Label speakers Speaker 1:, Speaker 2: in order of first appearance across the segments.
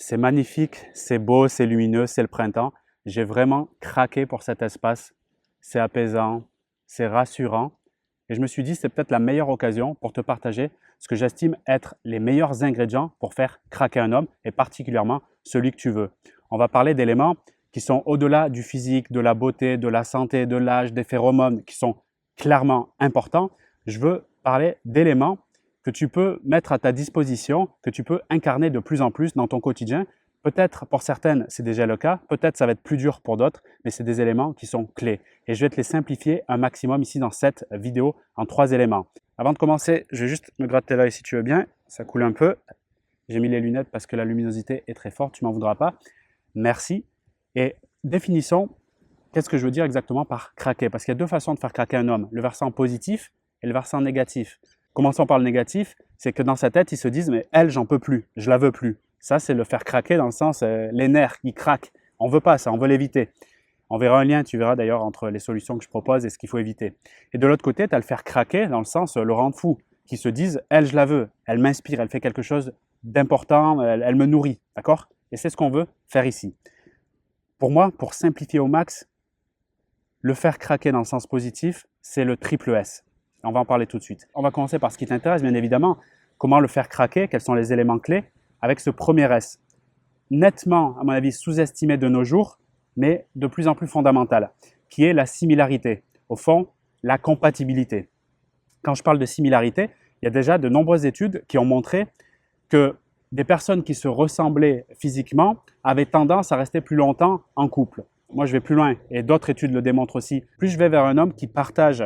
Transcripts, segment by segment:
Speaker 1: C'est magnifique, c'est beau, c'est lumineux, c'est le printemps. J'ai vraiment craqué pour cet espace. C'est apaisant, c'est rassurant. Et je me suis dit, c'est peut-être la meilleure occasion pour te partager ce que j'estime être les meilleurs ingrédients pour faire craquer un homme, et particulièrement celui que tu veux. On va parler d'éléments qui sont au-delà du physique, de la beauté, de la santé, de l'âge, des phéromones, qui sont clairement importants. Je veux parler d'éléments que tu peux mettre à ta disposition, que tu peux incarner de plus en plus dans ton quotidien. Peut-être pour certaines, c'est déjà le cas, peut-être ça va être plus dur pour d'autres, mais c'est des éléments qui sont clés. Et je vais te les simplifier un maximum ici dans cette vidéo en 3 éléments. Avant de commencer, je vais juste me gratter l'œil si tu veux bien, ça coule un peu. J'ai mis les lunettes parce que la luminosité est très forte, tu m'en voudras pas. Merci. Et définissons, qu'est-ce que je veux dire exactement par craquer? Parce qu'il y a deux façons de faire craquer un homme, le versant positif et le versant négatif. Commençons par le négatif, c'est que dans sa tête, ils se disent « mais elle, j'en peux plus, je la veux plus ». Ça, c'est le faire craquer dans le sens, les nerfs, ils craquent. On ne veut pas ça, on veut l'éviter. On verra un lien, tu verras d'ailleurs, entre les solutions que je propose et ce qu'il faut éviter. Et de l'autre côté, tu as le faire craquer dans le sens, le rendre fou, qui se disent « elle, je la veux, elle m'inspire, elle fait quelque chose d'important, elle me nourrit ». D'accord? Et c'est ce qu'on veut faire ici. Pour moi, pour simplifier au max, le faire craquer dans le sens positif, c'est le triple S. On va en parler tout de suite. On va commencer par ce qui t'intéresse, bien évidemment. Comment le faire craquer? Quels sont les éléments clés? Avec ce premier S. Nettement, à mon avis, sous-estimé de nos jours, mais de plus en plus fondamental, qui est la similarité. Au fond, la compatibilité. Quand je parle de similarité, il y a déjà de nombreuses études qui ont montré que des personnes qui se ressemblaient physiquement avaient tendance à rester plus longtemps en couple. Moi, je vais plus loin, et d'autres études le démontrent aussi. Plus je vais vers un homme qui partage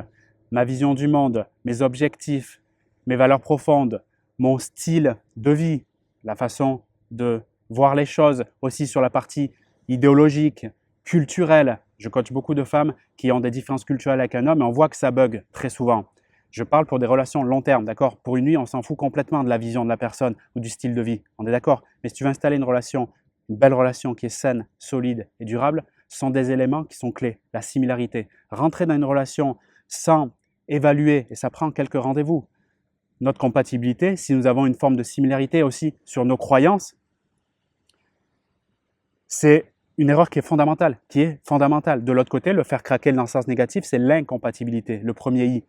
Speaker 1: ma vision du monde, mes objectifs, mes valeurs profondes, mon style de vie, la façon de voir les choses, aussi sur la partie idéologique, culturelle. Je coach beaucoup de femmes qui ont des différences culturelles avec un homme et on voit que ça bug très souvent. Je parle pour des relations long terme, d'accord? Pour une nuit, on s'en fout complètement de la vision de la personne ou du style de vie, on est d'accord? Mais si tu veux installer une relation, une belle relation qui est saine, solide et durable, ce sont des éléments qui sont clés, la similarité. Rentrer dans une relation sans évaluer, et ça prend quelques rendez-vous, notre compatibilité, si nous avons une forme de similarité aussi sur nos croyances, c'est une erreur qui est fondamentale, De l'autre côté, le faire craquer dans le sens négatif, c'est l'incompatibilité, le premier I.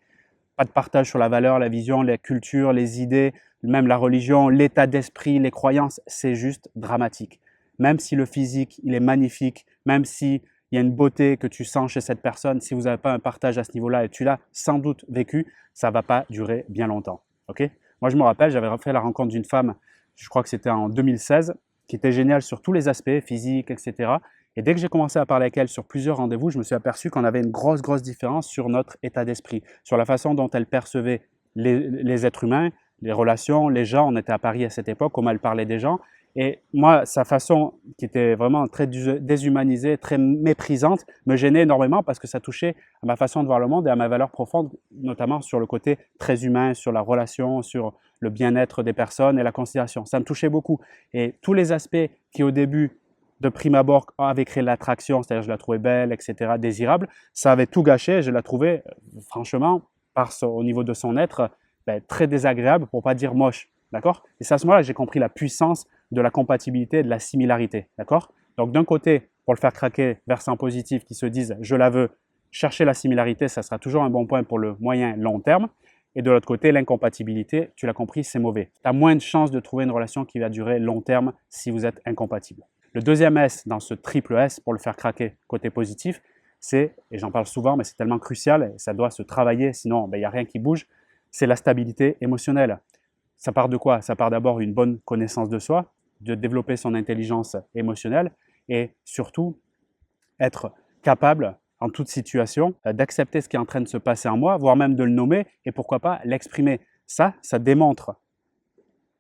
Speaker 1: Pas de partage sur la valeur, la vision, la culture, les idées, même la religion, l'état d'esprit, les croyances, c'est juste dramatique. Même si le physique, il est magnifique, même si il y a une beauté que tu sens chez cette personne, si vous n'avez pas un partage à ce niveau-là et tu l'as sans doute vécu, ça ne va pas durer bien longtemps. Okay? Moi, je me rappelle, j'avais fait la rencontre d'une femme, je crois que c'était en 2016, qui était géniale sur tous les aspects, physique, etc. Et dès que j'ai commencé à parler avec elle sur plusieurs rendez-vous, je me suis aperçu qu'on avait une grosse différence sur notre état d'esprit, sur la façon dont elle percevait les êtres humains, les relations, les gens. On était à Paris à cette époque, comment elle parlait des gens. Et moi, sa façon, qui était vraiment très déshumanisée, très méprisante, me gênait énormément parce que ça touchait à ma façon de voir le monde et à ma valeur profonde, notamment sur le côté très humain, sur la relation, sur le bien-être des personnes et la considération. Ça me touchait beaucoup. Et tous les aspects qui, au début, de prime abord, avaient créé l'attraction, c'est-à-dire je la trouvais belle, etc., désirable, ça avait tout gâché. Je la trouvais, franchement, au niveau de son être, très désagréable, pour ne pas dire moche. D'accord? Et c'est à ce moment-là que j'ai compris la puissance de la compatibilité et de la similarité. D'accord? Donc, d'un côté, pour le faire craquer, versant positif qui se disent « je la veux », chercher la similarité, ça sera toujours un bon point pour le moyen long terme. Et de l'autre côté, l'incompatibilité, tu l'as compris, c'est mauvais. Tu as moins de chances de trouver une relation qui va durer long terme si vous êtes incompatible. Le deuxième S dans ce triple S pour le faire craquer côté positif, c'est, et j'en parle souvent, mais c'est tellement crucial, et ça doit se travailler, sinon il n'y a rien qui bouge, c'est la stabilité émotionnelle. Ça part de quoi? Ça part d'abord d'une bonne connaissance de soi, de développer son intelligence émotionnelle et surtout être capable en toute situation d'accepter ce qui est en train de se passer en moi, voire même de le nommer et pourquoi pas l'exprimer. Ça démontre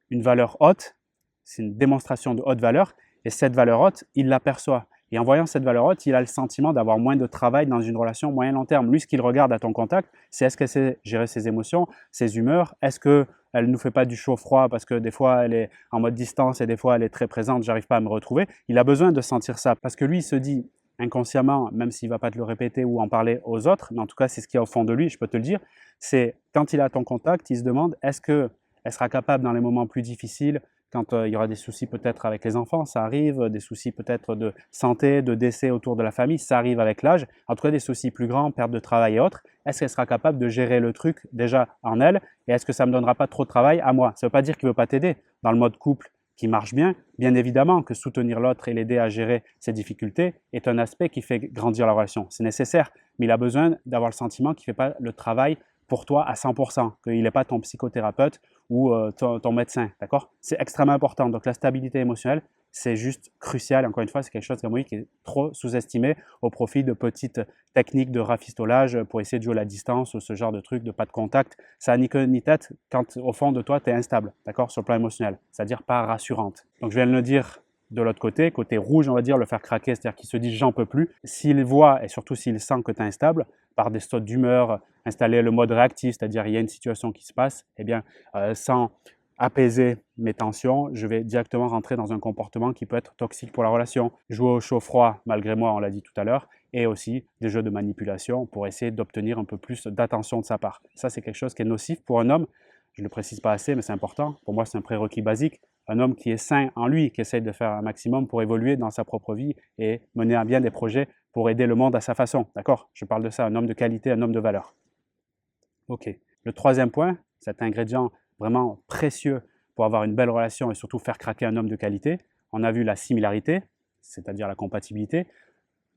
Speaker 1: une valeur haute, c'est une démonstration de haute valeur et cette valeur haute, il l'aperçoit. Et en voyant cette valeur haute, il a le sentiment d'avoir moins de travail dans une relation moyen-long terme. Lui, ce qu'il regarde à ton contact, c'est est-ce qu'elle sait gérer ses émotions, ses humeurs, est-ce qu'elle ne nous fait pas du chaud-froid parce que des fois, elle est en mode distance et des fois, elle est très présente, j'arrive pas à me retrouver. Il a besoin de sentir ça parce que lui, il se dit inconsciemment, même s'il ne va pas te le répéter ou en parler aux autres, mais en tout cas, c'est ce qu'il y a au fond de lui, je peux te le dire, c'est quand il est à ton contact, il se demande est-ce qu'elle sera capable dans les moments plus difficiles quand il y aura des soucis peut-être avec les enfants, ça arrive, des soucis peut-être de santé, de décès autour de la famille, ça arrive avec l'âge. En tout cas, des soucis plus grands, perte de travail et autres. Est-ce qu'elle sera capable de gérer le truc déjà en elle? Et est-ce que ça ne me donnera pas trop de travail à moi? Ça ne veut pas dire qu'il ne veut pas t'aider. Dans le mode couple qui marche bien évidemment que soutenir l'autre et l'aider à gérer ses difficultés est un aspect qui fait grandir la relation. C'est nécessaire, mais il a besoin d'avoir le sentiment qu'il ne fait pas le travail pour toi à 100%, qu'il n'est pas ton psychothérapeute ou ton médecin, d'accord? C'est extrêmement important. Donc la stabilité émotionnelle, c'est juste crucial. Encore une fois, c'est quelque chose, qui est trop sous-estimé au profit de petites techniques de rafistolage pour essayer de jouer à la distance ou ce genre de truc, de pas de contact. Ça n'a ni queue ni tête quand au fond de toi, tu es instable, d'accord, sur le plan émotionnel, c'est-à-dire pas rassurante. Donc je viens de le dire de l'autre côté rouge, on va dire, le faire craquer, c'est-à-dire qu'il se dit j'en peux plus. S'il voit et surtout s'il sent que tu es instable, par des sautes d'humeur, installer le mode réactif, c'est-à-dire il y a une situation qui se passe, eh bien, sans apaiser mes tensions, je vais directement rentrer dans un comportement qui peut être toxique pour la relation. Jouer au chaud-froid, malgré moi, on l'a dit tout à l'heure, et aussi des jeux de manipulation pour essayer d'obtenir un peu plus d'attention de sa part. Ça, c'est quelque chose qui est nocif pour un homme. Je ne le précise pas assez, mais c'est important. Pour moi, c'est un prérequis basique. Un homme qui est sain en lui, qui essaye de faire un maximum pour évoluer dans sa propre vie et mener à bien des projets pour aider le monde à sa façon. D'accord? Je parle de ça, un homme de qualité, un homme de valeur. Ok. Le troisième point, cet ingrédient vraiment précieux pour avoir une belle relation et surtout faire craquer un homme de qualité, on a vu la similarité, c'est-à-dire la compatibilité.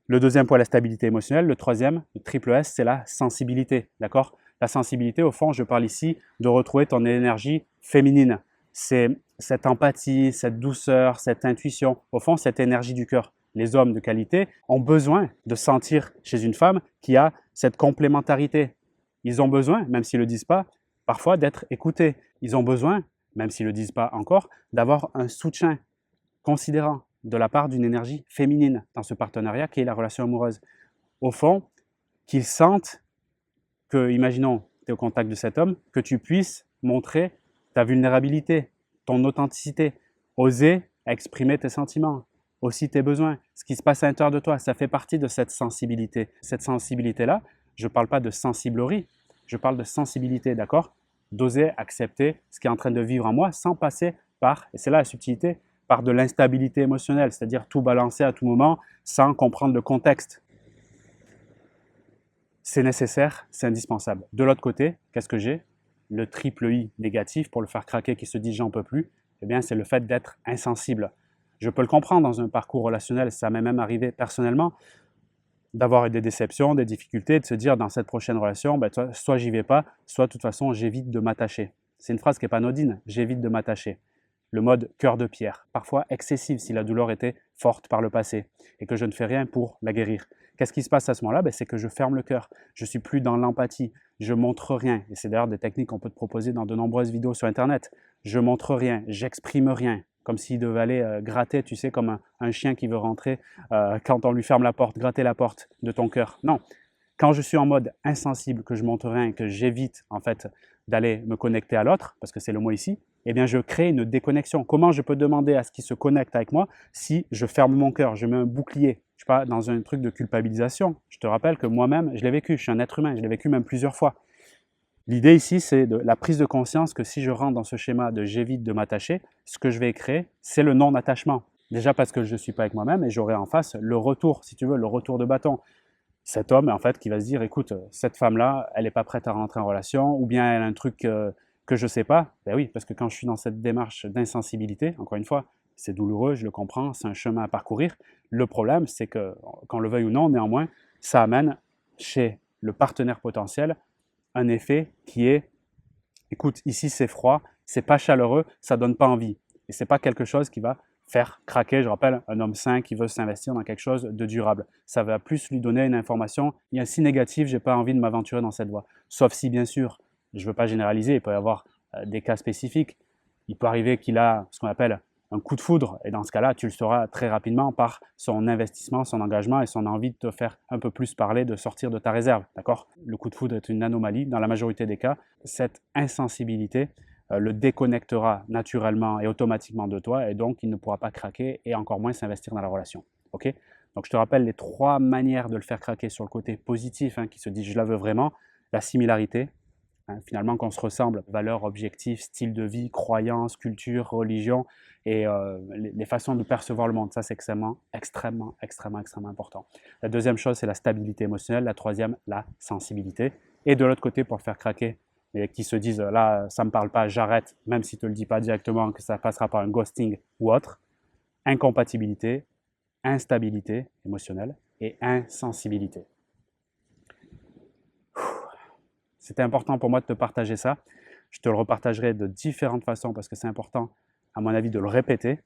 Speaker 1: Le deuxième point, la stabilité émotionnelle. Le troisième, le triple S, c'est la sensibilité. D'accord? La sensibilité, au fond, je parle ici de retrouver ton énergie féminine. C'est cette empathie, cette douceur, cette intuition, au fond, cette énergie du cœur. Les hommes de qualité ont besoin de sentir chez une femme qui a cette complémentarité. Ils ont besoin, même s'ils ne le disent pas, parfois d'être écoutés. Ils ont besoin, même s'ils ne le disent pas encore, d'avoir un soutien considérant de la part d'une énergie féminine dans ce partenariat qui est la relation amoureuse. Au fond, qu'ils sentent que, imaginons, tu es au contact de cet homme, que tu puisses montrer ta vulnérabilité, ton authenticité, oser exprimer tes sentiments, aussi tes besoins, ce qui se passe à l'intérieur de toi. Ça fait partie de cette sensibilité. Cette sensibilité-là, je ne parle pas de sensiblerie, je parle de sensibilité, d'accord? D'oser accepter ce qui est en train de vivre en moi sans passer par, et c'est là la subtilité, par de l'instabilité émotionnelle, c'est-à-dire tout balancer à tout moment sans comprendre le contexte. C'est nécessaire, c'est indispensable. De l'autre côté, qu'est-ce que j'ai? Le triple I négatif pour le faire craquer qui se dit j'en peux plus, eh bien c'est le fait d'être insensible. Je peux le comprendre dans un parcours relationnel, ça m'est même arrivé personnellement, d'avoir des déceptions, des difficultés, de se dire dans cette prochaine relation, soit j'y vais pas, soit de toute façon j'évite de m'attacher. C'est une phrase qui n'est pas anodine, j'évite de m'attacher. Le mode cœur de pierre, parfois excessif si la douleur était forte par le passé et que je ne fais rien pour la guérir. Qu'est-ce qui se passe à ce moment-là? C'est que je ferme le cœur, je ne suis plus dans l'empathie, je montre rien. Et c'est d'ailleurs des techniques qu'on peut te proposer dans de nombreuses vidéos sur Internet. Je montre rien, j'exprime rien, comme s'il devait aller gratter, tu sais, comme un chien qui veut rentrer quand on lui ferme la porte, gratter la porte de ton cœur. Non, quand je suis en mode insensible, que je montre rien, que j'évite en fait d'aller me connecter à l'autre, parce que c'est le mot ici, eh bien je crée une déconnexion. Comment je peux demander à ce qui se connecte avec moi si je ferme mon cœur, je mets un bouclier? Je ne suis pas dans un truc de culpabilisation. Je te rappelle que moi-même, je l'ai vécu, je suis un être humain, je l'ai vécu même plusieurs fois. L'idée ici, c'est de la prise de conscience que si je rentre dans ce schéma de j'évite de m'attacher, ce que je vais créer, c'est le non-attachement. Déjà parce que je ne suis pas avec moi-même et j'aurai en face le retour, si tu veux, le retour de bâton. Cet homme, en fait, qui va se dire, écoute, cette femme-là, elle n'est pas prête à rentrer en relation, ou bien elle a un truc que je ne sais pas. Ben oui, parce que quand je suis dans cette démarche d'insensibilité, encore une fois, c'est douloureux, je le comprends, c'est un chemin à parcourir. Le problème, c'est que, qu'on le veuille ou non, néanmoins, ça amène chez le partenaire potentiel un effet qui est, écoute, ici c'est froid, c'est pas chaleureux, ça donne pas envie. Et c'est pas quelque chose qui va faire craquer, je rappelle, un homme sain qui veut s'investir dans quelque chose de durable. Ça va plus lui donner une information, il y a si négatif, j'ai pas envie de m'aventurer dans cette voie. Sauf si, bien sûr, je veux pas généraliser, il peut y avoir des cas spécifiques. Il peut arriver qu'il a ce qu'on appelle un coup de foudre, et dans ce cas-là, tu le sauras très rapidement par son investissement, son engagement et son envie de te faire un peu plus parler, de sortir de ta réserve, d'accord? Le coup de foudre est une anomalie, dans la majorité des cas, cette insensibilité le déconnectera naturellement et automatiquement de toi, et donc il ne pourra pas craquer et encore moins s'investir dans la relation, ok? Donc je te rappelle les 3 manières de le faire craquer sur le côté positif, qui se dit je la veux vraiment: la similarité, hein, finalement qu'on se ressemble, valeurs, objectifs, style de vie, croyances, culture, religion et les façons de percevoir le monde. Ça, c'est extrêmement important. La deuxième chose, c'est la stabilité émotionnelle. La troisième, la sensibilité. Et de l'autre côté, pour le faire craquer, et qui se disent là, ça ne me parle pas, j'arrête, même si tu ne le dis pas directement, que ça passera par un ghosting ou autre, incompatibilité, instabilité émotionnelle et insensibilité. C'était important pour moi de te partager ça. Je te le repartagerai de différentes façons parce que c'est important, à mon avis, de le répéter.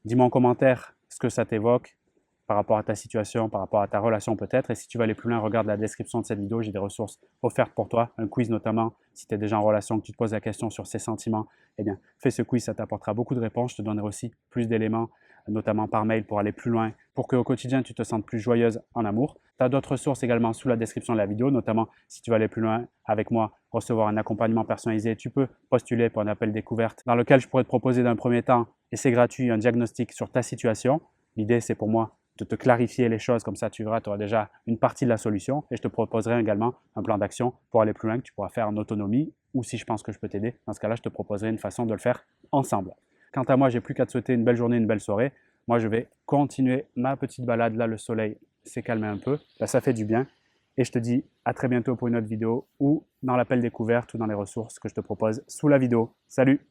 Speaker 1: Dis-moi en commentaire ce que ça t'évoque par rapport à ta situation, par rapport à ta relation peut-être. Et si tu veux aller plus loin, regarde la description de cette vidéo. J'ai des ressources offertes pour toi, un quiz notamment. Si tu es déjà en relation, que tu te poses la question sur ces sentiments, eh bien, fais ce quiz, ça t'apportera beaucoup de réponses. Je te donnerai aussi plus d'éléments, notamment par mail, pour aller plus loin, pour qu'au quotidien, tu te sentes plus joyeuse en amour. Tu as d'autres ressources également sous la description de la vidéo, notamment si tu veux aller plus loin avec moi, recevoir un accompagnement personnalisé, tu peux postuler pour un appel découverte dans lequel je pourrais te proposer d'un premier temps, et c'est gratuit, un diagnostic sur ta situation. L'idée, c'est pour moi de te clarifier les choses, comme ça tu verras, tu auras déjà une partie de la solution et je te proposerai également un plan d'action pour aller plus loin que tu pourras faire en autonomie ou si je pense que je peux t'aider, dans ce cas-là, je te proposerai une façon de le faire ensemble. Quant à moi, j'ai plus qu'à te souhaiter une belle journée, une belle soirée. Moi, je vais continuer ma petite balade. Là, le soleil s'est calmé un peu. Là, ça fait du bien. Et je te dis à très bientôt pour une autre vidéo ou dans l'appel découverte ou dans les ressources que je te propose sous la vidéo. Salut!